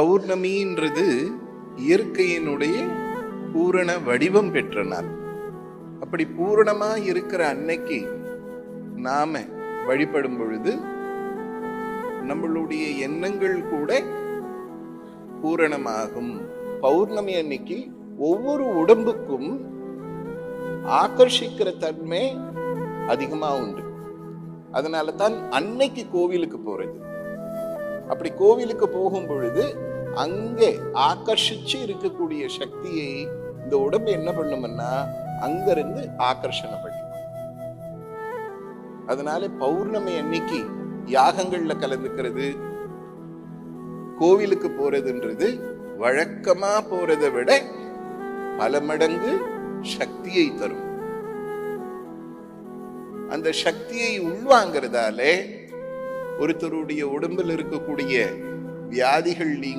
பௌர்ணமின்றது இயற்கையினுடைய பூரண வடிவம் பெற்ற நாள். அப்படி பூரணமா இருக்கிற அன்னைக்கு நாம வழிபடும் பொழுது நம்மளுடைய எண்ணங்கள் கூட பூரணமாகும். பௌர்ணமி அன்னைக்கு ஒவ்வொரு உடம்புக்கும் ஆகர்ஷிக்கிற தன்மை அதிகமா உண்டு. அதனால தான் அன்னைக்கு கோவிலுக்கு போறது. அப்படி கோவிலுக்கு போகும் பொழுது அங்கே ஆகர்ஷிச்சு இருக்கக்கூடிய சக்தியை இந்த உடம்பு என்ன பண்ணும்னா அங்கிருந்து ஆகர்ஷணம் பண்ணி. அதனால பௌர்ணமி அன்னைக்கு யாகங்கள்ல கலந்துக்கிறது, கோவிலுக்கு போறதுன்றது வழக்கமா போறதை விட பல மடங்கு சக்தியை தரும். அந்த சக்தியை உள்வாங்கிறதாலே ஒருத்தருடைய உடம்பில் இருக்கக்கூடிய வியாதிகள் நீங்க